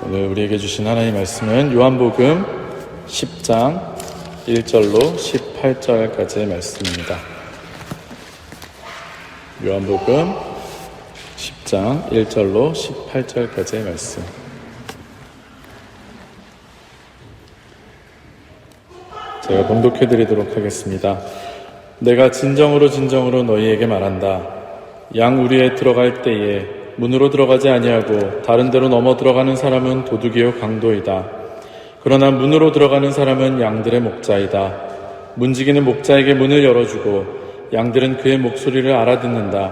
오늘 우리에게 주신 하나님의 말씀은 요한복음 10장 1절로 18절까지의 말씀입니다. 요한복음 10장 1절로 18절까지의 말씀. 제가 봉독해 드리도록 하겠습니다. 내가 진정으로 너희에게 말한다. 양 우리에 들어갈 때에 문으로 들어가지 아니하고 다른 데로 넘어 들어가는 사람은 도둑이요 강도이다. 그러나 문으로 들어가는 사람은 양들의 목자이다. 문지기는 목자에게 문을 열어주고 양들은 그의 목소리를 알아듣는다.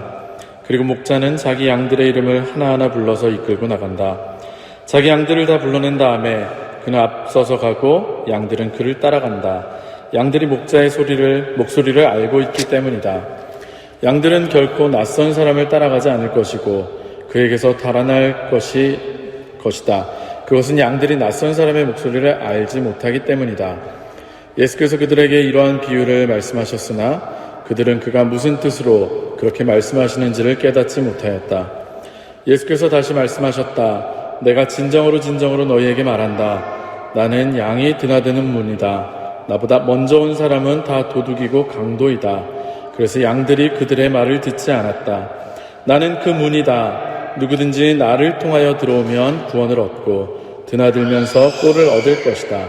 그리고 목자는 자기 양들의 이름을 하나하나 불러서 이끌고 나간다. 자기 양들을 다 불러낸 다음에 그는 앞서서 가고 양들은 그를 따라간다. 양들이 목자의 목소리를 알고 있기 때문이다. 양들은 결코 낯선 사람을 따라가지 않을 것이고 그에게서 달아날 것이다. 그것은 양들이 낯선 사람의 목소리를 알지 못하기 때문이다. 예수께서 그들에게 이러한 비유를 말씀하셨으나 그들은 그가 무슨 뜻으로 그렇게 말씀하시는지를 깨닫지 못하였다. 예수께서 다시 말씀하셨다. 내가 진정으로 너희에게 말한다. 나는 양이 드나드는 문이다. 나보다 먼저 온 사람은 다 도둑이고 강도이다. 그래서 양들이 그들의 말을 듣지 않았다. 나는 그 문이다. 누구든지 나를 통하여 들어오면 구원을 얻고 드나들면서 꼴을 얻을 것이다.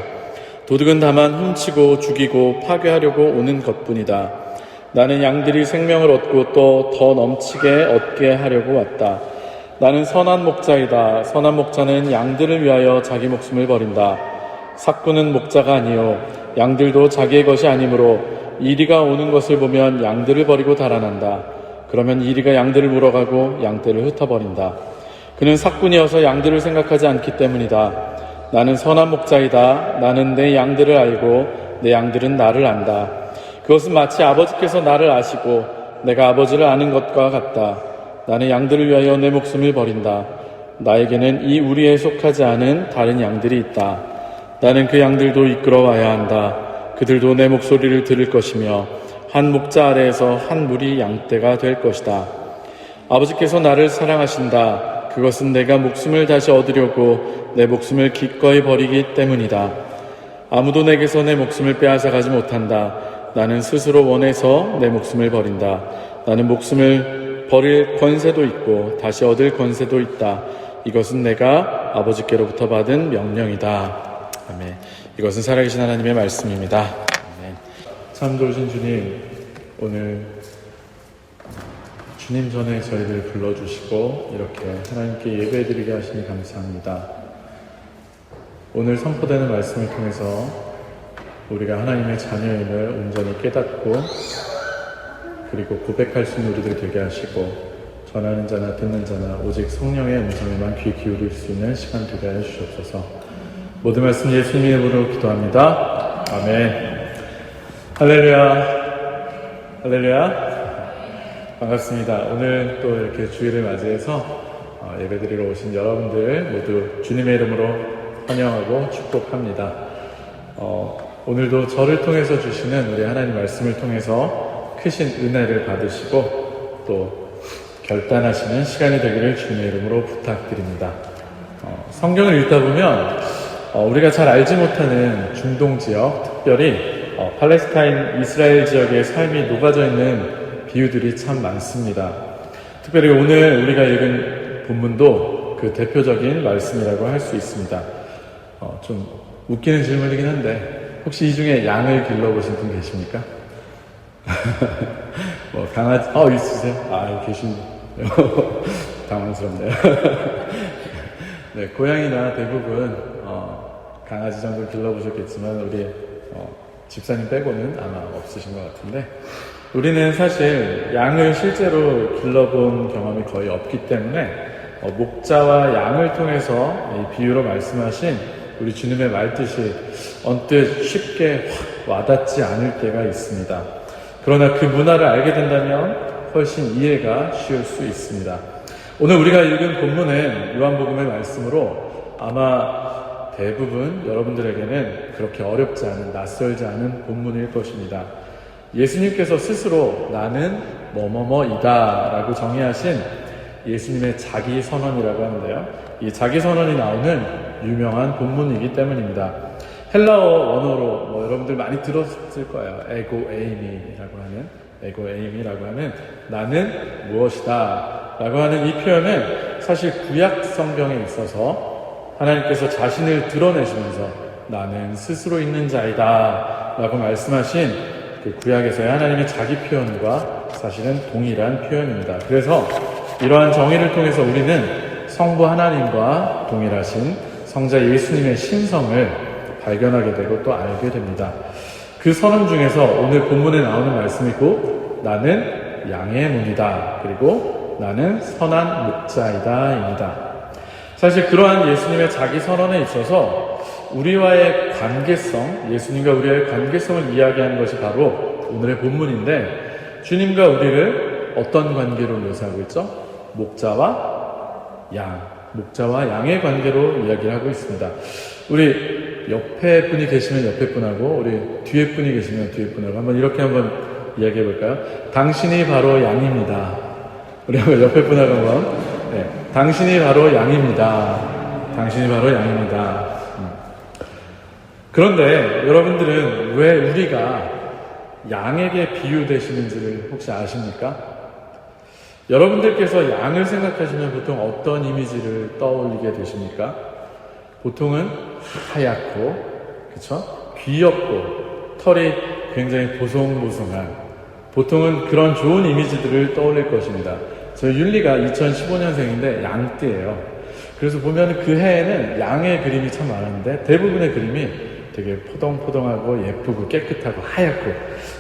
도둑은 다만 훔치고 죽이고 파괴하려고 오는 것뿐이다. 나는 양들이 생명을 얻고 또 더 넘치게 얻게 하려고 왔다. 나는 선한 목자이다. 선한 목자는 양들을 위하여 자기 목숨을 버린다. 삭구는 목자가 아니요 양들도 자기의 것이 아니므로 이리가 오는 것을 보면 양들을 버리고 달아난다. 그러면 이리가 양들을 물어가고 양떼를 흩어버린다. 그는 삭군이어서 양들을 생각하지 않기 때문이다. 나는 선한 목자이다. 나는 내 양들을 알고 내 양들은 나를 안다. 그것은 마치 아버지께서 나를 아시고 내가 아버지를 아는 것과 같다. 나는 양들을 위하여 내 목숨을 버린다. 나에게는 이 우리에 속하지 않은 다른 양들이 있다. 나는 그 양들도 이끌어와야 한다. 그들도 내 목소리를 들을 것이며 한 목자 아래에서 한 무리 양떼가 될 것이다. 아버지께서 나를 사랑하신다. 그것은 내가 목숨을 다시 얻으려고 내 목숨을 기꺼이 버리기 때문이다. 아무도 내게서 내 목숨을 빼앗아 가지 못한다. 나는 스스로 원해서 내 목숨을 버린다. 나는 목숨을 버릴 권세도 있고 다시 얻을 권세도 있다. 이것은 내가 아버지께로부터 받은 명령이다. 아멘. 이것은 살아계신 하나님의 말씀입니다. 참 좋으신 주님, 오늘 주님 전에 저희를 불러주시고 이렇게 하나님께 예배드리게 하시니 감사합니다. 오늘 선포되는 말씀을 통해서 우리가 하나님의 자녀임을 온전히 깨닫고 그리고 고백할 수 있는 우리들 되게 하시고 전하는 자나 듣는 자나 오직 성령의 음성에만 귀 기울일 수 있는 시간 되게 하여 주시옵소서. 모든 말씀 예수님의 이름으로 기도합니다. 아멘. 할렐루야. 반갑습니다. 오늘 또 이렇게 주일을 맞이해서 예배드리러 오신 여러분들 모두 주님의 이름으로 환영하고 축복합니다. 오늘도 저를 통해서 주시는 우리 하나님 말씀을 통해서 크신 은혜를 받으시고 또 결단하시는 시간이 되기를 주님의 이름으로 부탁드립니다. 성경을 읽다 보면 우리가 잘 알지 못하는 중동 지역, 특별히 팔레스타인 이스라엘 지역의 삶이 녹아져 있는 비유들이 참 많습니다. 특별히 오늘 우리가 읽은 본문도 그 대표적인 말씀이라고 할 수 있습니다. 좀 웃기는 질문이긴 한데 혹시 이 중에 양을 길러보신 분 계십니까? 강아지 있으세요? 계시네요. 당황스럽네요. 네, 고양이나 대부분 강아지 정도 길러보셨겠지만 우리 집사님 빼고는 아마 없으신 것 같은데 우리는 사실 양을 실제로 길러본 경험이 거의 없기 때문에 목자와 양을 통해서 이 비유로 말씀하신 우리 주님의 말뜻이 언뜻 쉽게 확 와닿지 않을 때가 있습니다. 그러나 그 문화를 알게 된다면 훨씬 이해가 쉬울 수 있습니다. 오늘 우리가 읽은 본문은 요한복음의 말씀으로 아마 대부분 여러분들에게는 그렇게 어렵지 않은, 낯설지 않은 본문일 것입니다. 예수님께서 스스로 나는 뭐뭐뭐이다 라고 정의하신 예수님의 자기 선언이라고 하는데요. 이 자기 선언이 나오는 유명한 본문이기 때문입니다. 헬라어 원어로 여러분들 많이 들었을 거예요. 에고 에이미라고 하는 나는 무엇이다 라고 하는 이 표현은 사실 구약 성경에 있어서 하나님께서 자신을 드러내시면서 나는 스스로 있는 자이다 라고 말씀하신 그 구약에서의 하나님의 자기 표현과 사실은 동일한 표현입니다. 그래서 이러한 정의를 통해서 우리는 성부 하나님과 동일하신 성자 예수님의 신성을 발견하게 되고 또 알게 됩니다. 그 선언 중에서 오늘 본문에 나오는 말씀이 곧 나는 양의 문이다 그리고 나는 선한 목자이다 입니다. 사실 그러한 예수님의 자기 선언에 있어서 우리와의 관계성, 예수님과 우리의 관계성을 이야기하는 것이 바로 오늘의 본문인데 주님과 우리를 어떤 관계로 묘사하고 있죠? 목자와 양의 관계로 이야기를 하고 있습니다. 우리 옆에 분이 계시면 옆에 분하고 우리 뒤에 분이 계시면 뒤에 분하고 한번 이야기해 볼까요? 당신이 바로 양입니다. 우리 옆에 분하고 당신이 바로 양입니다. 당신이 바로 양입니다. 그런데 여러분들은 왜 우리가 양에게 비유되시는지를 혹시 아십니까? 여러분들께서 양을 생각하시면 보통 어떤 이미지를 떠올리게 되십니까? 보통은 하얗고, 그쵸? 귀엽고, 털이 굉장히 보송보송한, 보통은 그런 좋은 이미지들을 떠올릴 것입니다. 저희 율리가 2015년생인데 양띠예요. 그래서 보면 그 해에는 양의 그림이 참 많았는데 대부분의 그림이 되게 포동포동하고 예쁘고 깨끗하고 하얗고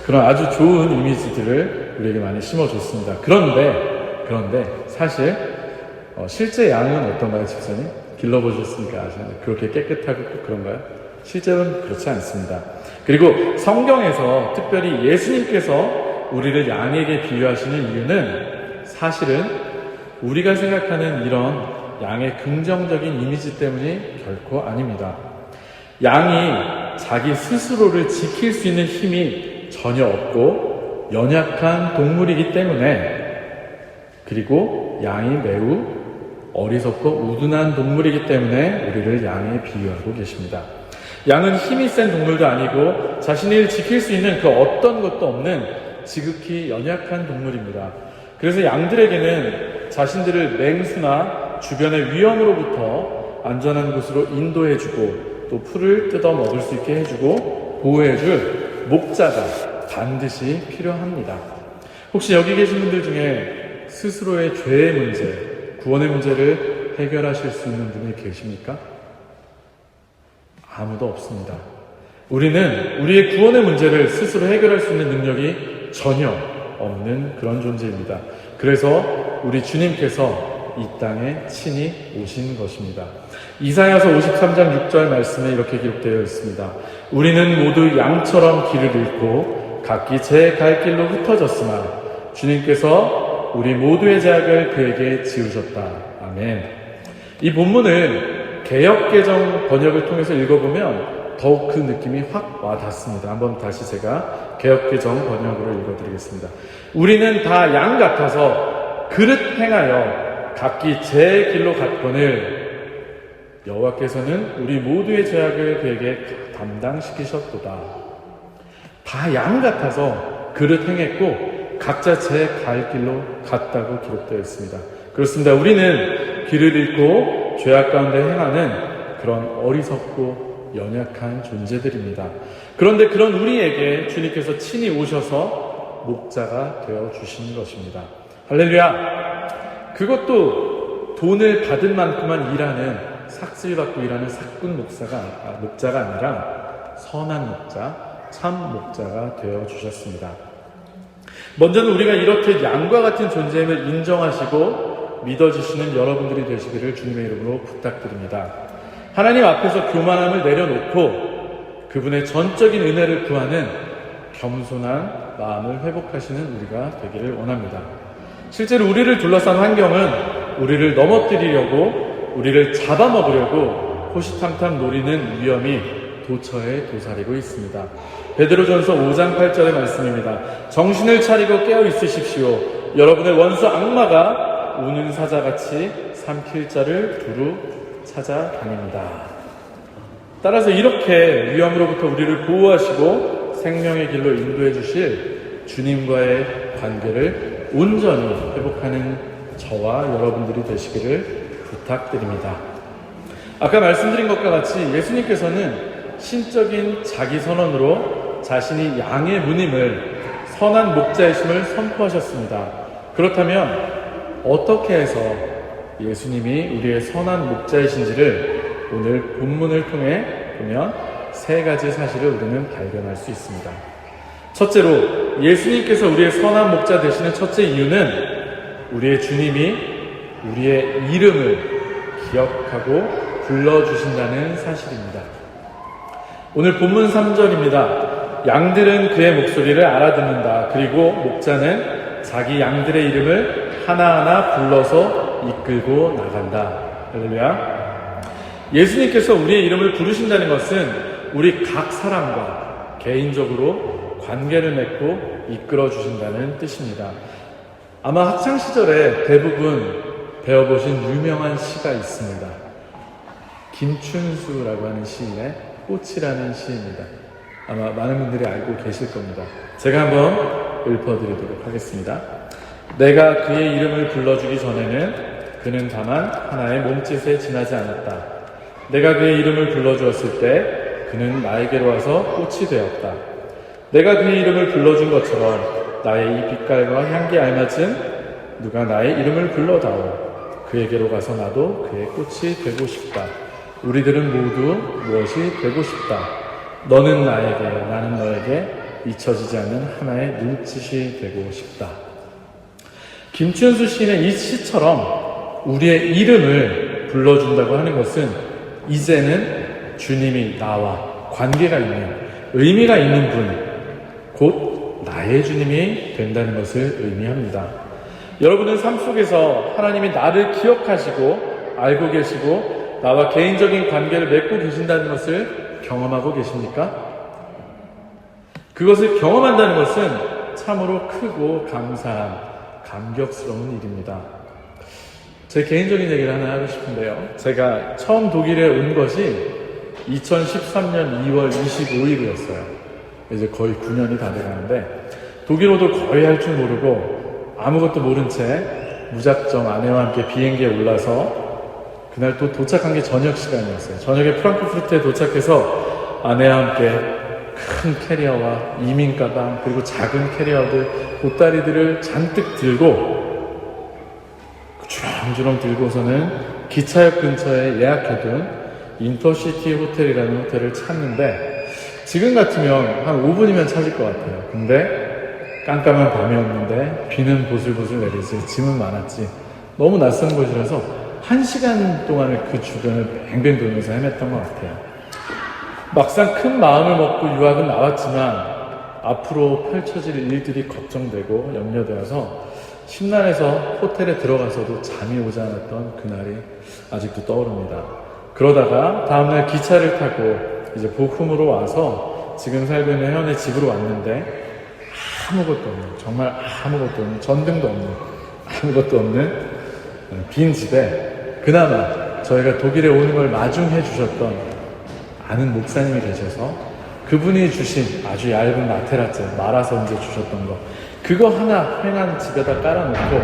그런 아주 좋은 이미지들을 우리에게 많이 심어줬습니다. 그런데 사실 실제 양은 어떤가요, 집사님? 길러보셨으니까 아시나요? 그렇게 깨끗하고 그런가요? 실제로는 그렇지 않습니다. 그리고 성경에서 특별히 예수님께서 우리를 양에게 비유하시는 이유는 사실은 우리가 생각하는 이런 양의 긍정적인 이미지 때문이 결코 아닙니다. 양이 자기 스스로를 지킬 수 있는 힘이 전혀 없고 연약한 동물이기 때문에, 그리고 양이 매우 어리석고 우둔한 동물이기 때문에 우리를 양에 비유하고 계십니다. 양은 힘이 센 동물도 아니고 자신을 지킬 수 있는 그 어떤 것도 없는 지극히 연약한 동물입니다. 그래서 양들에게는 자신들을 맹수나 주변의 위험으로부터 안전한 곳으로 인도해주고 또 풀을 뜯어 먹을 수 있게 해주고 보호해줄 목자가 반드시 필요합니다. 혹시 여기 계신 분들 중에 스스로의 죄의 문제, 구원의 문제를 해결하실 수 있는 분이 계십니까? 아무도 없습니다. 우리는 우리의 구원의 문제를 스스로 해결할 수 있는 능력이 전혀 없는 그런 존재입니다. 그래서 우리 주님께서 이 땅에 친히 오신 것입니다. 이사야서 53장 6절 말씀에 이렇게 기록되어 있습니다. 우리는 모두 양처럼 길을 잃고 각기 제 갈 길로 흩어졌으나 주님께서 우리 모두의 죄악을 그에게 지우셨다. 아멘. 이 본문을 개역개정 번역을 통해서 읽어보면 더욱 그 느낌이 확 와닿습니다. 한번 다시 제가 개역개정 번역으로 읽어드리겠습니다. 우리는 다 양 같아서 그릇 행하여 각기 제 길로 갔거늘 여호와께서는 우리 모두의 죄악을 그에게 담당시키셨도다. 다 양 같아서 그릇 행했고 각자 제 갈 길로 갔다고 기록되어 있습니다. 그렇습니다. 우리는 길을 잃고 죄악 가운데 행하는 그런 어리석고 연약한 존재들입니다. 그런데 그런 우리에게 주님께서 친히 오셔서 목자가 되어 주신 것입니다. 할렐루야! 그것도 돈을 받은 만큼만 일하는 삭슬받고 일하는 삭군 목자가 아니라 선한 목자, 참 목자가 되어 주셨습니다. 먼저는 우리가 이렇게 양과 같은 존재임을 인정하시고 믿어주시는 여러분들이 되시기를 주님의 이름으로 부탁드립니다. 하나님 앞에서 교만함을 내려놓고 그분의 전적인 은혜를 구하는 겸손한 마음을 회복하시는 우리가 되기를 원합니다. 실제로 우리를 둘러싼 환경은 우리를 넘어뜨리려고, 우리를 잡아먹으려고 호시탐탐 노리는 위험이 도처에 도사리고 있습니다. 베드로전서 5장 8절의 말씀입니다. 정신을 차리고 깨어 있으십시오. 여러분의 원수 악마가 우는 사자같이 삼킬 자를 두루 찾아다닙니다. 따라서 이렇게 위험으로부터 우리를 보호하시고 생명의 길로 인도해 주실 주님과의 관계를 온전히 회복하는 저와 여러분들이 되시기를 부탁드립니다. 아까 말씀드린 것과 같이 예수님께서는 신적인 자기 선언으로 자신이 양의 무님을 선한 목자이심을 선포하셨습니다. 그렇다면 어떻게 해서 예수님이 우리의 선한 목자이신지를 오늘 본문을 통해 보면 세 가지 사실을 우리는 발견할 수 있습니다. 첫째로 예수님께서 우리의 선한 목자 되시는 첫째 이유는 우리의 주님이 우리의 이름을 기억하고 불러주신다는 사실입니다. 오늘 본문 3절입니다. 양들은 그의 목소리를 알아듣는다. 그리고 목자는 자기 양들의 이름을 하나하나 불러서 이끌고 나간다. 할렐루야. 예수님께서 우리의 이름을 부르신다는 것은 우리 각 사람과 개인적으로 관계를 맺고 이끌어 주신다는 뜻입니다. 아마 학창시절에 대부분 배워보신 유명한 시가 있습니다. 김춘수라고 하는 시인의 꽃이라는 시입니다. 아마 많은 분들이 알고 계실 겁니다. 제가 한번 읊어드리도록 하겠습니다. 내가 그의 이름을 불러주기 전에는 그는 다만 하나의 몸짓에 지나지 않았다. 내가 그의 이름을 불러주었을 때 그는 나에게로 와서 꽃이 되었다. 내가 그의 이름을 불러준 것처럼 나의 이 빛깔과 향기에 알맞은 누가 나의 이름을 불러다오. 그에게로 가서 나도 그의 꽃이 되고 싶다. 우리들은 모두 무엇이 되고 싶다. 너는 나에게, 나는 너에게 잊혀지지 않는 하나의 눈짓이 되고 싶다. 김춘수 시인의 이 시처럼 우리의 이름을 불러준다고 하는 것은 이제는 주님이 나와 관계가 있는, 의미가 있는 분, 곧 나의 주님이 된다는 것을 의미합니다. 여러분은 삶 속에서 하나님이 나를 기억하시고 알고 계시고 나와 개인적인 관계를 맺고 계신다는 것을 경험하고 계십니까? 그것을 경험한다는 것은 참으로 크고 감사한, 감격스러운 일입니다. 제 개인적인 얘기를 하나 하고 싶은데요. 제가 처음 독일에 온 것이 2013년 2월 25일이었어요. 이제 거의 9년이 다 돼가는데 독일어도 거의 할 줄 모르고 아무것도 모른 채 무작정 아내와 함께 비행기에 올라서 그날 또 도착한 게 저녁 시간이었어요. 저녁에 프랑크푸르트에 도착해서 아내와 함께 큰 캐리어와 이민 가방 그리고 작은 캐리어들, 보따리들을 잔뜩 들고 주렁주렁 들고서는 기차역 근처에 예약해둔 인터시티 호텔이라는 호텔을 찾는데 지금 같으면 한 5분이면 찾을 것 같아요. 근데 깜깜한 밤이었는데 비는 보슬보슬 내리지, 짐은 많았지, 너무 낯선 곳이라서 1시간 동안을 그 주변을 뱅뱅 돌면서 헤맸던 것 같아요. 막상 큰 마음을 먹고 유학은 나왔지만 앞으로 펼쳐질 일들이 걱정되고 염려되어서 심란해서 호텔에 들어가서도 잠이 오지 않았던 그날이 아직도 떠오릅니다. 그러다가 다음날 기차를 타고 이제 보쿰으로 와서 지금 살고 있는 혜원의 집으로 왔는데 아무것도 없는, 정말 아무것도 없는, 전등도 없는, 아무것도 없는 빈 집에 그나마 저희가 독일에 오는 걸 마중해 주셨던 아는 목사님이 계셔서 그분이 주신 아주 얇은 마테라스 말아서 이제 주셨던 거, 그거 하나 휑한 집에다 깔아놓고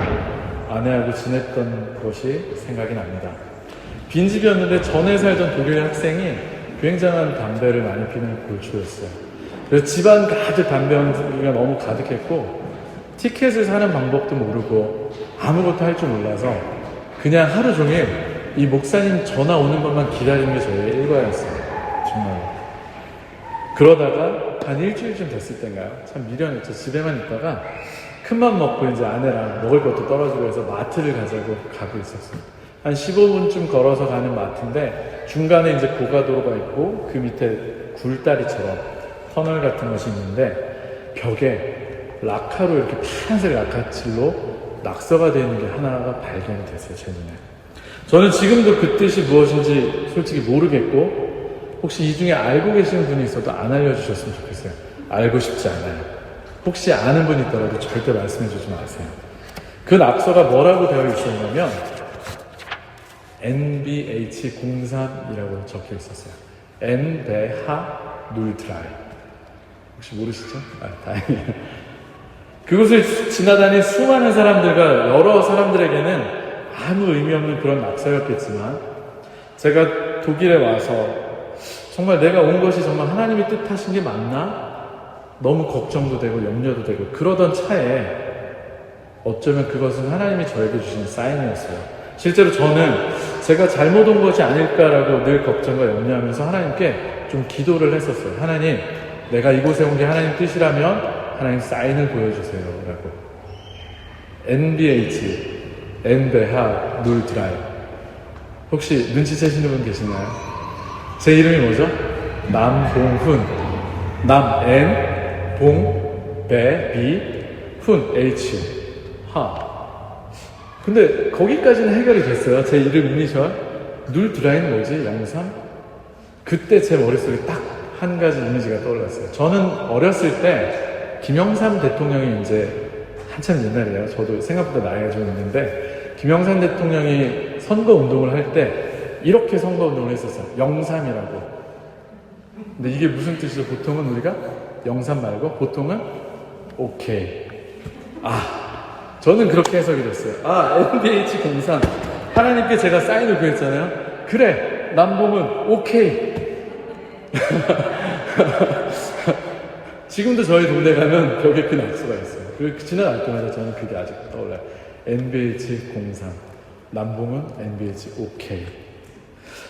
아내하고 지냈던 것이 생각이 납니다. 빈집이었는데 전에 살던 독일 학생이 굉장한 담배를 많이 피는 골초였어요. 그래서 집안 가득 담배 연기가 너무 가득했고 티켓을 사는 방법도 모르고 아무것도 할 줄 몰라서 그냥 하루 종일 이 목사님 전화 오는 것만 기다리는 게 저의 일과였어요. 정말로. 그러다가 한 일주일쯤 됐을 때인가요? 참 미련했죠. 집에만 있다가 큰맘 먹고 이제 아내랑 먹을 것도 떨어지고 해서 마트를 가자고 가고 있었어요. 한 15분쯤 걸어서 가는 마트인데 중간에 이제 고가도로가 있고 그 밑에 굴다리처럼 터널 같은 것이 있는데 벽에 락카로 이렇게 파란색 락카칠로 낙서가 되어 있는 게 하나가 발견이 됐어요. 제 눈에. 저는 지금도 그 뜻이 무엇인지 솔직히 모르겠고 혹시 이 중에 알고 계시는 분이 있어도 안 알려주셨으면 좋겠어요. 알고 싶지 않아요. 혹시 아는 분이 있더라도 절대 말씀해 주지 마세요. 그 낙서가 뭐라고 되어 있었냐면 NBH03이라고 적혀 있었어요. 엔베하 눌드라이. 혹시 모르시죠? 다행이에요. 그곳을 지나다닌 수많은 사람들과 여러 사람들에게는 아무 의미 없는 그런 낙서였겠지만, 제가 독일에 와서 정말 내가 온 것이 정말 하나님이 뜻하신 게 맞나? 너무 걱정도 되고 염려도 되고 그러던 차에 어쩌면 그것은 하나님이 저에게 주신 사인이었어요. 실제로 저는 제가 잘못 온 것이 아닐까라고 늘 걱정과 염려하면서 하나님께 좀 기도를 했었어요. 하나님, 내가 이곳에 온 게 하나님 뜻이라면 하나님 사인을 보여주세요 라고. NBH, 엔베하 눌드라이. 혹시 눈치채시는 분 계시나요? 제 이름이 뭐죠? 남봉훈. 남 N, 봉, 배, 비, 훈, H, 하. 근데 거기까지는 해결이 됐어요. 제 이름 이니셜. 눌드라이는 뭐지? 영삼? 그때 제 머릿속에 딱 한 가지 이미지가 떠올랐어요. 저는 어렸을 때 김영삼 대통령이 이제 한참 옛날이에요. 저도 생각보다 나이가 좀 있는데 김영삼 대통령이 선거 운동을 할 때 이렇게 선거 운동을 했었어요. 영삼이라고. 근데 이게 무슨 뜻이죠? 보통은 우리가 영삼 말고 보통은 오케이. 저는 그렇게 해석이 됐어요. NBH03 하나님께 제가 사인을 구했잖아요. 그래, 남봉은 오케이. 지금도 저희 동네 가면 벽에 그 낙서가 있어요. 그리고 지나갈 때마다 저는 그게 아직도 떠올라요. NBH03 남봉은 NBH 오케이.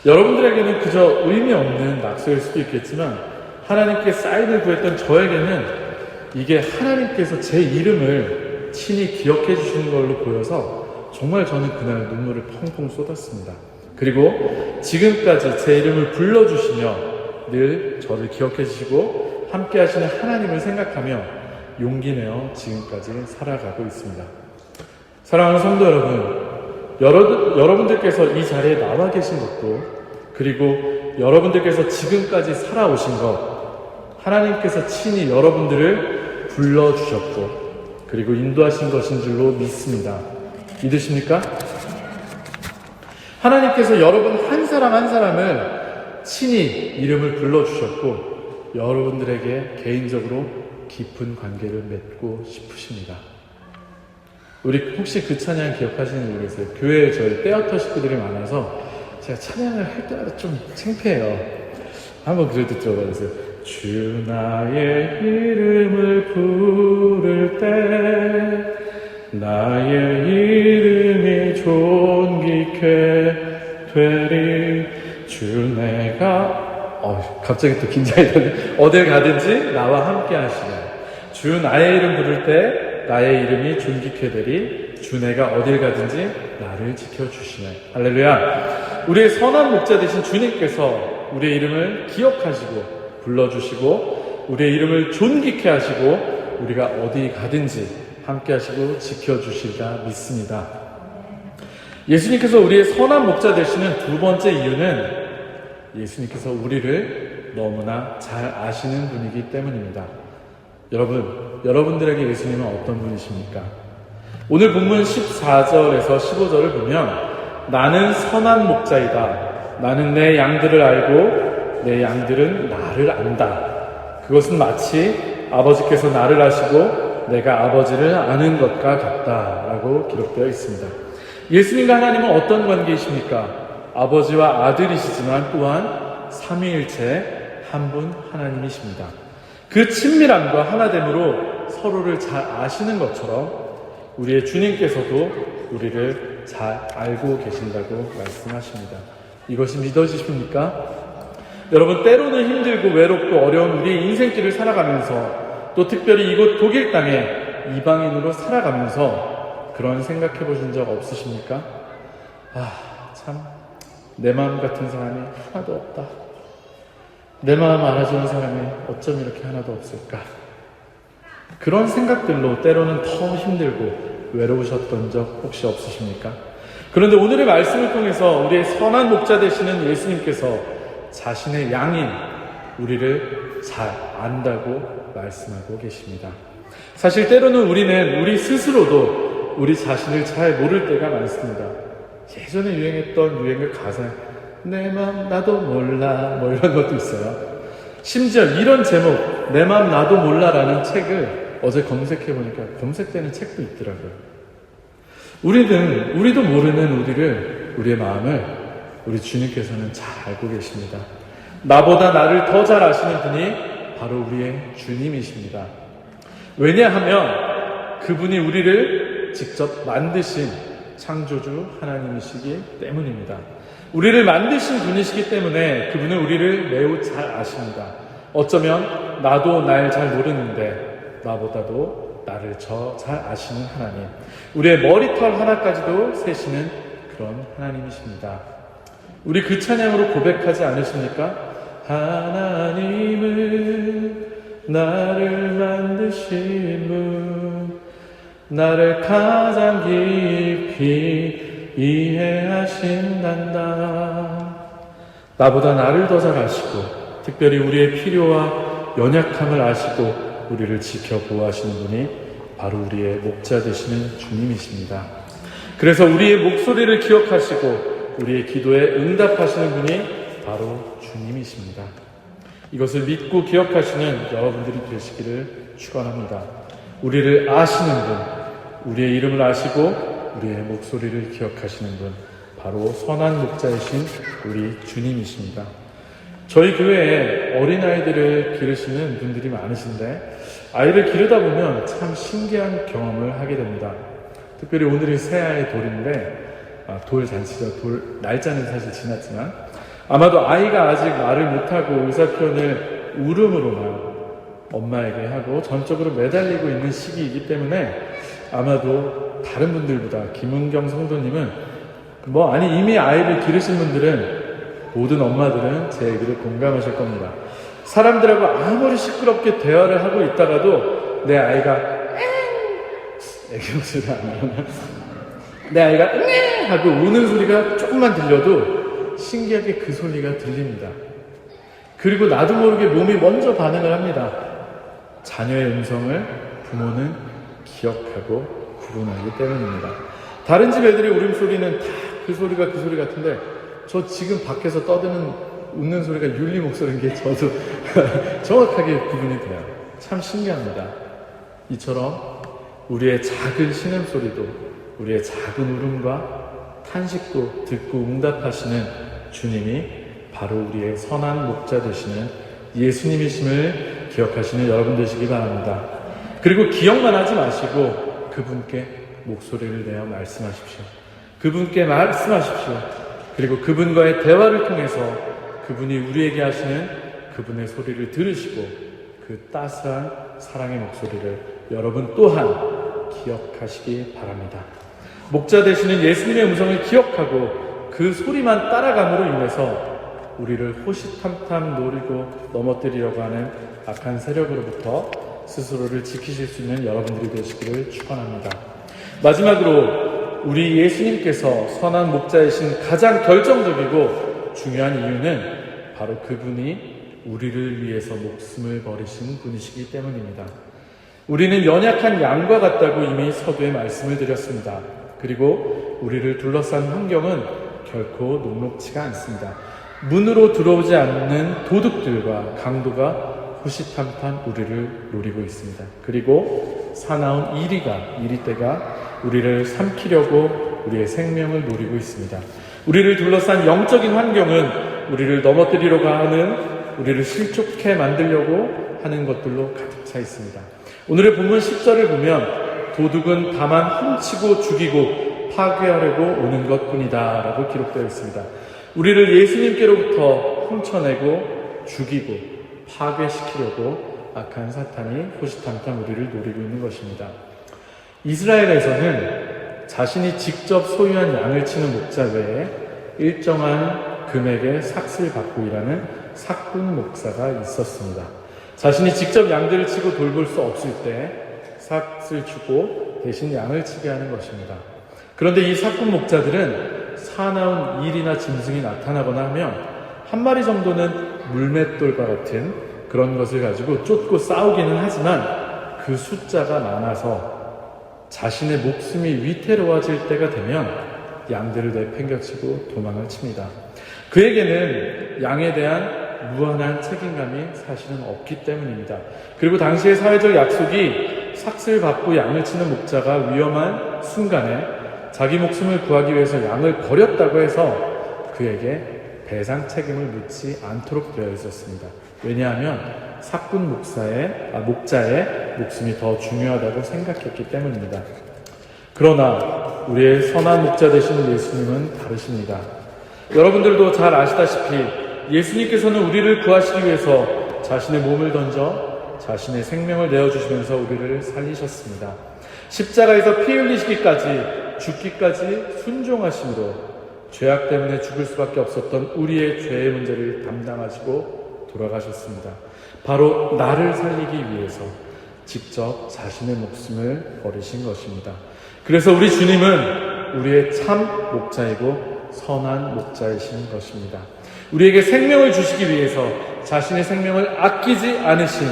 여러분들에게는 그저 의미 없는 낙서일 수도 있겠지만 하나님께 사인을 구했던 저에게는 이게 하나님께서 제 이름을 친히 기억해 주시는 걸로 보여서 정말 저는 그날 눈물을 펑펑 쏟았습니다. 그리고 지금까지 제 이름을 불러주시며 늘 저를 기억해 주시고 함께 하시는 하나님을 생각하며 용기 내어 지금까지 살아가고 있습니다. 사랑하는 성도 여러분, 여러분들께서 이 자리에 나와 계신 것도, 그리고 여러분들께서 지금까지 살아오신 것, 하나님께서 친히 여러분들을 불러주셨고 그리고 인도하신 것인 줄로 믿습니다. 믿으십니까? 하나님께서 여러분 한 사람 한 사람을 친히 이름을 불러주셨고 여러분들에게 개인적으로 깊은 관계를 맺고 싶으십니다. 우리 혹시 그 찬양 기억하시는지 모르겠어요. 교회에 저희 떼어터 식구들이 많아서 제가 찬양을 할 때마다 좀 창피해요. 한번 그래도 들어봐 주세요. 주 나의 이름을 부를 때 나의 이름이 존귀케 되리. 주 내가 갑자기 또 긴장이 되네. 어딜 가든지 나와 함께 하시네. 주 나의 이름 부를 때 나의 이름이 존귀케 되리. 주 내가 어딜 가든지 나를 지켜주시네. 할렐루야. 우리의 선한 목자 되신 주님께서 우리의 이름을 기억하시고 불러주시고 우리의 이름을 존귀케 하시고 우리가 어디 가든지 함께 하시고 지켜주시리라 믿습니다. 예수님께서 우리의 선한 목자 되시는 두 번째 이유는 예수님께서 우리를 너무나 잘 아시는 분이기 때문입니다. 여러분들에게 예수님은 어떤 분이십니까? 오늘 본문 14절에서 15절을 보면 나는 선한 목자이다. 나는 내 양들을 알고 내 양들은 나를 안다. 그것은 마치 아버지께서 나를 아시고 내가 아버지를 아는 것과 같다라고 기록되어 있습니다. 예수님과 하나님은 어떤 관계이십니까? 아버지와 아들이시지만 또한 삼위일체 한 분 하나님이십니다. 그 친밀함과 하나됨으로 서로를 잘 아시는 것처럼 우리의 주님께서도 우리를 잘 알고 계신다고 말씀하십니다. 이것이 믿어지십니까? 여러분, 때로는 힘들고 외롭고 어려운 우리의 인생길을 살아가면서 또 특별히 이곳 독일 땅에 이방인으로 살아가면서 그런 생각해 보신 적 없으십니까? 참 내 마음 같은 사람이 하나도 없다. 내 마음 알아주는 사람이 어쩜 이렇게 하나도 없을까? 그런 생각들로 때로는 더 힘들고 외로우셨던 적 혹시 없으십니까? 그런데 오늘의 말씀을 통해서 우리의 선한 목자 되시는 예수님께서 자신의 양인 우리를 잘 안다고 말씀하고 계십니다. 사실 때로는 우리는 우리 스스로도 우리 자신을 잘 모를 때가 많습니다. 예전에 유행했던 유행어 가사에 내 맘 나도 몰라 뭐 이런 것도 있어요. 심지어 이런 제목 내 맘 나도 몰라라는 책을 어제 검색해보니까 검색되는 책도 있더라고요. 우리도 모르는 우리의 마음을 우리 주님께서는 잘 알고 계십니다. 나보다 나를 더 잘 아시는 분이 바로 우리의 주님이십니다. 왜냐하면 그분이 우리를 직접 만드신 창조주 하나님이시기 때문입니다. 우리를 만드신 분이시기 때문에 그분은 우리를 매우 잘 아십니다. 어쩌면 나도 날 잘 모르는데 나보다도 나를 잘 아시는 하나님, 우리의 머리털 하나까지도 세시는 그런 하나님이십니다. 우리 그 찬양으로 고백하지 않으십니까? 하나님은 나를 만드신 분, 나를 가장 깊이 이해하신단다. 나보다 나를 더 잘 아시고 특별히 우리의 필요와 연약함을 아시고 우리를 지켜보호하시는 분이 바로 우리의 목자 되시는 주님이십니다. 그래서 우리의 목소리를 기억하시고 우리의 기도에 응답하시는 분이 바로 주님이십니다. 이것을 믿고 기억하시는 여러분들이 되시기를 축원합니다. 우리를 아시는 분, 우리의 이름을 아시고 우리의 목소리를 기억하시는 분, 바로 선한 목자이신 우리 주님이십니다. 저희 교회에 어린아이들을 기르시는 분들이 많으신데 아이를 기르다 보면 참 신기한 경험을 하게 됩니다. 특별히 오늘이 새해의 돌인데 돌잔치죠. 날짜는 사실 지났지만 아마도 아이가 아직 말을 못하고 의사표현을 울음으로만 엄마에게 하고 전적으로 매달리고 있는 시기이기 때문에 아마도 다른 분들보다 김은경 성도님은 이미 아이를 기르신 분들은 모든 엄마들은 제 얘기를 공감하실 겁니다. 사람들하고 아무리 시끄럽게 대화를 하고 있다가도 내 아이가 애기 목소리가 안 나오나? 내 아이가 하고 우는 소리가 조금만 들려도 신기하게 그 소리가 들립니다. 그리고 나도 모르게 몸이 먼저 반응을 합니다. 자녀의 음성을 부모는 기억하고 구분하기 때문입니다. 다른 집 애들의 울음소리는 다 그 소리가 그 소리 같은데 저 지금 밖에서 떠드는 웃는 소리가 율리 목소리인 게 저도 정확하게 구분이 돼요. 참 신기합니다. 이처럼 우리의 작은 신음소리도 우리의 작은 울음과 탄식도 듣고 응답하시는 주님이 바로 우리의 선한 목자 되시는 예수님이심을 기억하시는 여러분 되시기 바랍니다. 그리고 기억만 하지 마시고 그분께 목소리를 내어 말씀하십시오. 그분께 말씀하십시오. 그리고 그분과의 대화를 통해서 그분이 우리에게 하시는 그분의 소리를 들으시고 그 따스한 사랑의 목소리를 여러분 또한 기억하시기 바랍니다. 목자 되시는 예수님의 음성을 기억하고 그 소리만 따라감으로 인해서 우리를 호시탐탐 노리고 넘어뜨리려고 하는 악한 세력으로부터 스스로를 지키실 수 있는 여러분들이 되시기를 축원합니다. 마지막으로 우리 예수님께서 선한 목자이신 가장 결정적이고 중요한 이유는 바로 그분이 우리를 위해서 목숨을 버리신 분이시기 때문입니다. 우리는 연약한 양과 같다고 이미 서두에 말씀을 드렸습니다. 그리고 우리를 둘러싼 환경은 결코 녹록지가 않습니다. 문으로 들어오지 않는 도둑들과 강도가 호시탐탐 우리를 노리고 있습니다. 그리고 사나운 이리떼가 우리를 삼키려고 우리의 생명을 노리고 있습니다. 우리를 둘러싼 영적인 환경은 우리를 넘어뜨리려고 하는, 우리를 실족해 만들려고 하는 것들로 가득 차 있습니다. 오늘의 본문 10절을 보면 도둑은 다만 훔치고 죽이고 파괴하려고 오는 것뿐이다 라고 기록되어 있습니다. 우리를 예수님께로부터 훔쳐내고 죽이고 파괴시키려고 악한 사탄이 호시탐탐 우리를 노리고 있는 것입니다. 이스라엘에서는 자신이 직접 소유한 양을 치는 목자 외에 일정한 금액의 삭슬 받고 일하는 삭군 목사가 있었습니다. 자신이 직접 양들을 치고 돌볼 수 없을 때 삭슬 주고 대신 양을 치게 하는 것입니다. 그런데 이 삭군 목자들은 사나운 일이나 짐승이 나타나거나 하면 한 마리 정도는 물맷돌과 같은 그런 것을 가지고 쫓고 싸우기는 하지만 그 숫자가 많아서 자신의 목숨이 위태로워질 때가 되면 양들을 내팽겨치고 도망을 칩니다. 그에게는 양에 대한 무한한 책임감이 사실은 없기 때문입니다. 그리고 당시의 사회적 약속이 삭슬 밟고 양을 치는 목자가 위험한 순간에 자기 목숨을 구하기 위해서 양을 버렸다고 해서 그에게 배상 책임을 묻지 않도록 되어 있었습니다. 왜냐하면 사꾼 목자의 목숨이 더 중요하다고 생각했기 때문입니다. 그러나 우리의 선한 목자 되시는 예수님은 다르십니다. 여러분들도 잘 아시다시피 예수님께서는 우리를 구하시기 위해서 자신의 몸을 던져 자신의 생명을 내어주시면서 우리를 살리셨습니다. 십자가에서 피 흘리시기까지 죽기까지 순종하심으로 죄악 때문에 죽을 수밖에 없었던 우리의 죄의 문제를 담당하시고 돌아가셨습니다. 바로 나를 살리기 위해서 직접 자신의 목숨을 버리신 것입니다. 그래서 우리 주님은 우리의 참 목자이고 선한 목자이신 것입니다. 우리에게 생명을 주시기 위해서 자신의 생명을 아끼지 않으신,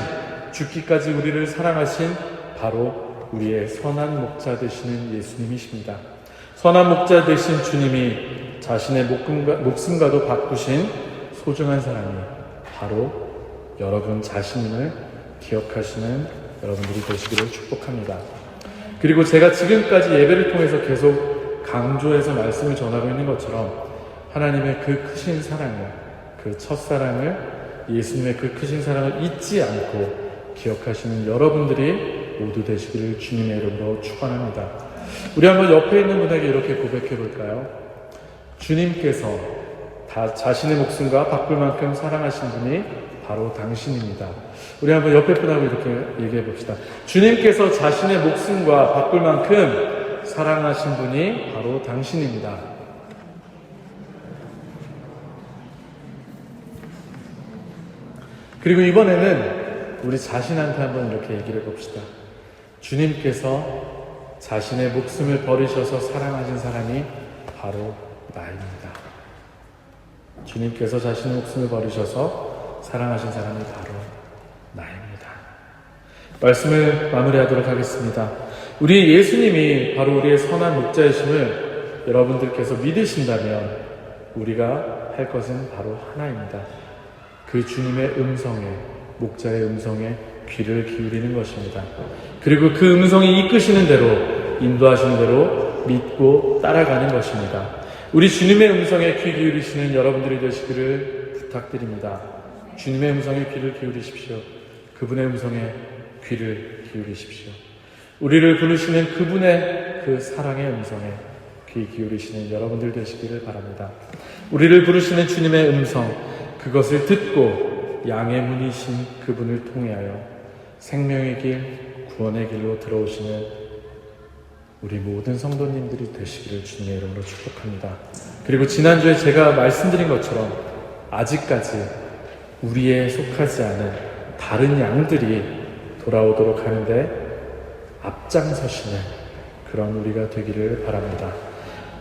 죽기까지 우리를 사랑하신 바로 우리의 선한 목자 되시는 예수님이십니다. 선한 목자 되신 주님이 자신의 목숨과도 바꾸신 소중한 사람이 바로 여러분 자신임을 기억하시는 여러분들이 되시기를 축복합니다. 그리고 제가 지금까지 예배를 통해서 계속 강조해서 말씀을 전하고 있는 것처럼 하나님의 그 크신 사랑을, 그 첫사랑을, 예수님의 그 크신 사랑을 잊지 않고 기억하시는 여러분들이 모두 되시기를 주님의 이름으로 축원합니다. 우리 한번 옆에 있는 분에게 이렇게 고백해 볼까요? 주님께서 다 자신의 목숨과 바꿀 만큼 사랑하신 분이 바로 당신입니다. 우리 한번 옆에 분하고 이렇게 얘기해 봅시다. 주님께서 자신의 목숨과 바꿀 만큼 사랑하신 분이 바로 당신입니다. 그리고 이번에는 우리 자신한테 한번 이렇게 얘기를 해봅시다. 주님께서 자신의 목숨을 버리셔서 사랑하신 사람이 바로 나입니다. 주님께서 자신의 목숨을 버리셔서 사랑하신 사람이 바로 나입니다. 말씀을 마무리하도록 하겠습니다. 우리 예수님이 바로 우리의 선한 목자이심을 여러분들께서 믿으신다면 우리가 할 것은 바로 하나입니다. 그 주님의 음성에, 목자의 음성에 귀를 기울이는 것입니다. 그리고 그 음성이 이끄시는 대로, 인도하시는 대로 믿고 따라가는 것입니다. 우리 주님의 음성에 귀 기울이시는 여러분들이 되시기를 부탁드립니다. 주님의 음성에 귀를 기울이십시오. 그분의 음성에 귀를 기울이십시오. 우리를 부르시는 그분의 그 사랑의 음성에 귀 기울이시는 여러분들 되시기를 바랍니다. 우리를 부르시는 주님의 음성, 그것을 듣고 양의 문이신 그분을 통하여 생명의 길, 구원의 길로 들어오시는 우리 모든 성도님들이 되시기를 주님의 이름으로 축복합니다. 그리고 지난주에 제가 말씀드린 것처럼 아직까지 우리에 속하지 않은 다른 양들이 돌아오도록 하는데 앞장서시는 그런 우리가 되기를 바랍니다.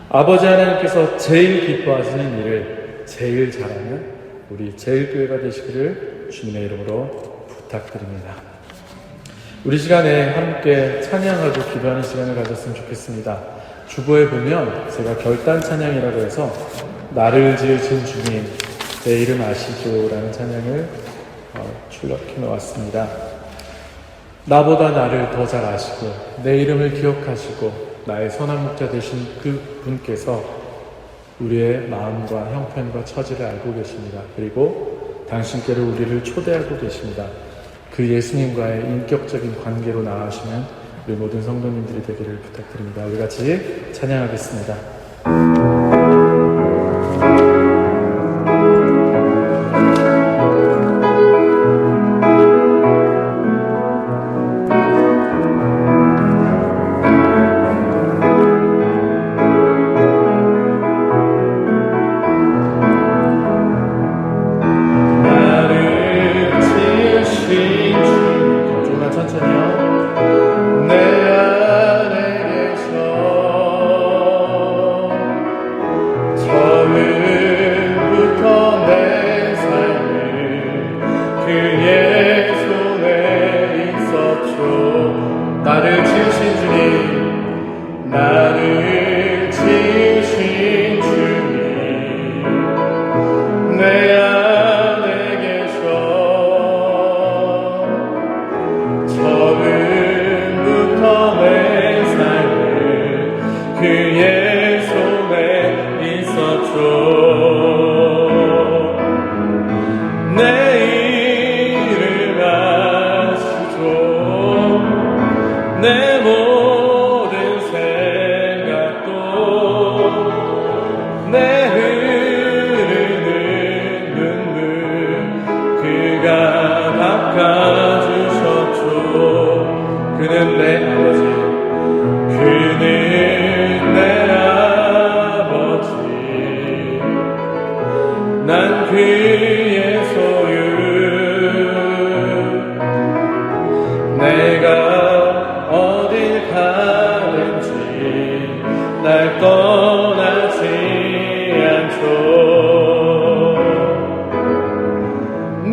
아버지 하나님께서 제일 기뻐하시는 일을 제일 잘하는 우리 제일교회가 되시기를 주님의 이름으로 부탁드립니다. 우리 시간에 함께 찬양하고 기도하는 시간을 가졌으면 좋겠습니다. 주보에 보면 제가 결단 찬양이라고 해서 나를 지으신 주님 내 이름 아시죠? 라는 찬양을 출력해 놓았습니다. 나보다 나를 더 잘 아시고 내 이름을 기억하시고 나의 선한 목자 되신 그 분께서 우리의 마음과 형편과 처지를 알고 계십니다. 그리고 당신께로 우리를 초대하고 계십니다. 그 예수님과의 인격적인 관계로 나아가시는 우리 모든 성도님들이 되기를 부탁드립니다. 우리 같이 찬양하겠습니다.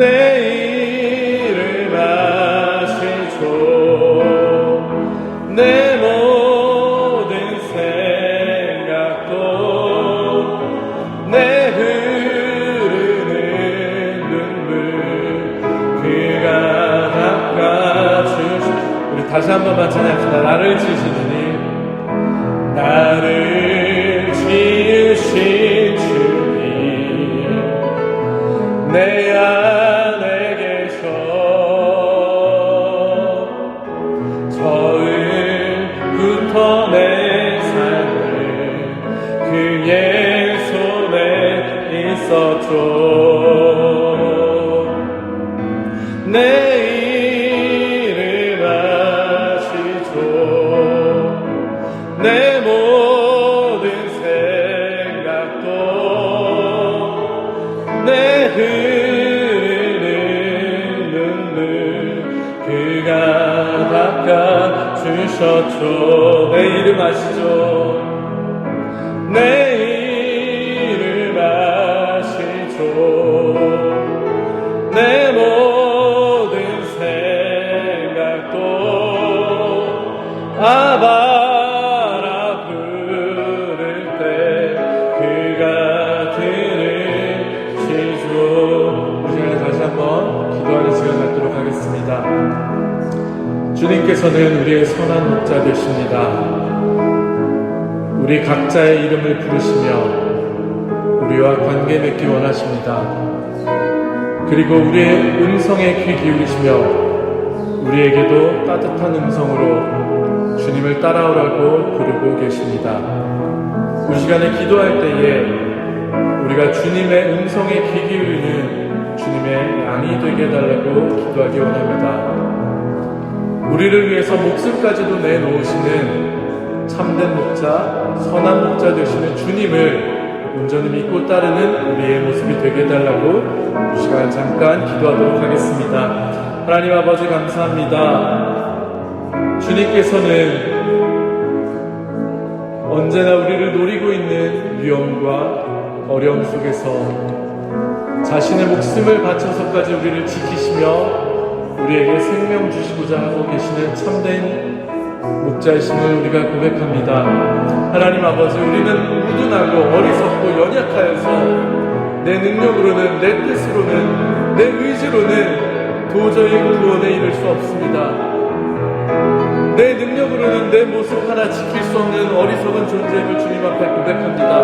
이름 아시죠. 내 모든 생각도 내 흐르는 눈물 그가 닦아주시. 우리 다시 한 번만 찬양합시다. 나를 지으시니 나를 지으신 주님 내 안에 계셔. 처음부터 내 삶을 그의 손에 있었죠. 내 이름 아시죠. 내 모든 생각도 내 흐르는 눈물 그가 닦아주셨죠. 내 이름 아시죠. 내 이름 아시죠. 내 모든 생각도 아바라 부를 때 그가 들으시죠. 우리 시간에 다시 한번 기도하는 시간 갖도록 하겠습니다. 주님께서는 우리의 선한 목자 되십니다. 우리 각자의 이름을 부르시며 우리와 관계 맺기 원하십니다. 그리고 우리의 음성에 귀 기울이시며 우리에게도 따뜻한 음성으로 주님을 따라오라고 부르고 계십니다. 이 시간에 기도할 때에 우리가 주님의 음성에 귀 기울이는 주님의 양이 되게 해달라고 기도하기 원합니다. 우리를 위해서 목숨까지도 내놓으시는 참된 목자, 선한 목자 되시는 주님을 온전히 믿고 따르는 우리의 모습이 되게 해달라고 이 시간 잠깐 기도하도록 하겠습니다. 하나님 아버지 감사합니다. 주님께서는 언제나 우리를 노리고 있는 위험과 어려움 속에서 자신의 목숨을 바쳐서까지 우리를 지키시며 우리에게 생명 주시고자 하고 계시는 참된 목자이심을 우리가 고백합니다. 하나님 아버지, 우리는 우둔하고 어리석고 연약하여서 내 능력으로는, 내 뜻으로는, 내 의지로는 도저히 구원에 이를 수 없습니다. 내 능력으로는 내 모습 하나 지킬 수 없는 어리석은 존재임을 주님 앞에 고백합니다.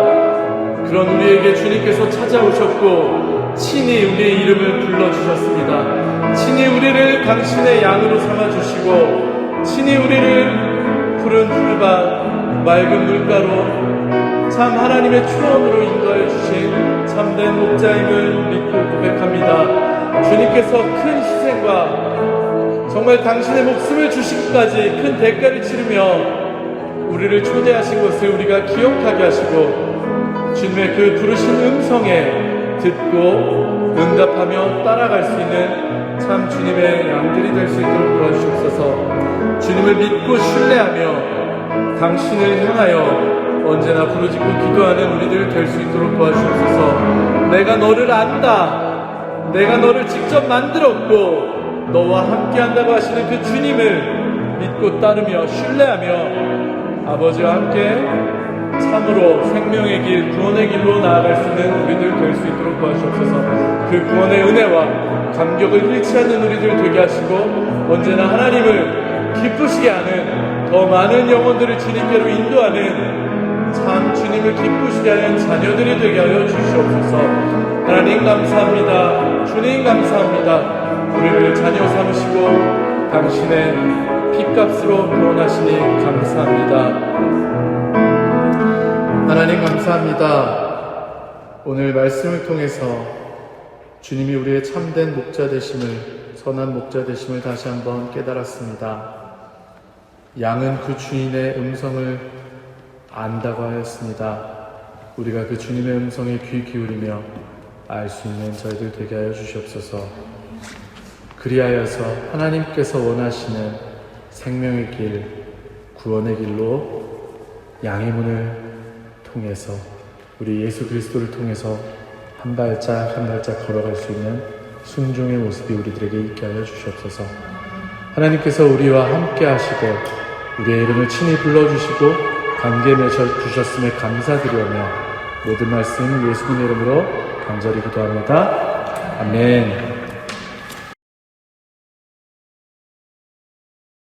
그런 우리에게 주님께서 찾아오셨고 친히 우리의 이름을 불러주셨습니다. 친히 우리를 당신의 양으로 삼아주시고 친히 우리를 푸른 풀밭 맑은 물가로 참 하나님의 초원으로 인도하여 주신 참된 목자임을 믿고 고백합니다. 주님께서 큰 희생과 정말 당신의 목숨을 주시기까지 큰 대가를 치르며 우리를 초대하신 것을 우리가 기억하게 하시고 주님의 그 부르신 음성에 듣고 응답하며 따라갈 수 있는 참 주님의 양들이 될 수 있도록 도와주시옵소서. 주님을 믿고 신뢰하며 당신을 향하여 언제나 부르짖고 기도하는 우리들 될 수 있도록 도와주옵소서. 내가 너를 안다, 내가 너를 직접 만들었고 너와 함께 한다고 하시는 그 주님을 믿고 따르며 신뢰하며 아버지와 함께 참으로 생명의 길, 구원의 길로 나아갈 수 있는 우리들 될 수 있도록 도와주옵소서. 그 구원의 은혜와 감격을 잃지 않는 우리들 되게 하시고 언제나 하나님을 기쁘시게 하는 더 많은 영혼들을 주님께로 인도하는 참 주님을 기쁘시게 하는 자녀들이 되게 하여 주시옵소서. 하나님 감사합니다. 주님 감사합니다. 우리를 자녀 삼으시고 당신의 핏값으로 구원하시니 감사합니다. 하나님 감사합니다. 오늘 말씀을 통해서 주님이 우리의 참된 목자 되심을, 선한 목자 되심을 다시 한번 깨달았습니다. 양은 그 주인의 음성을 안다고 하였습니다. 우리가 그 주님의 음성에 귀 기울이며 알 수 있는 저희들 되게 하여 주시옵소서. 그리하여서 하나님께서 원하시는 생명의 길, 구원의 길로 양의 문을 통해서 우리 예수 그리스도를 통해서 한 발짝 한 발짝 걸어갈 수 있는 순종의 모습이 우리들에게 있게 하여 주시옵소서. 하나님께서 우리와 함께 하시고 우리의 이름을 친히 불러주시고 관계 맺어 주셨음에 감사드리오며 모든 말씀 예수님의 이름으로 간절히 기도합니다. 아멘.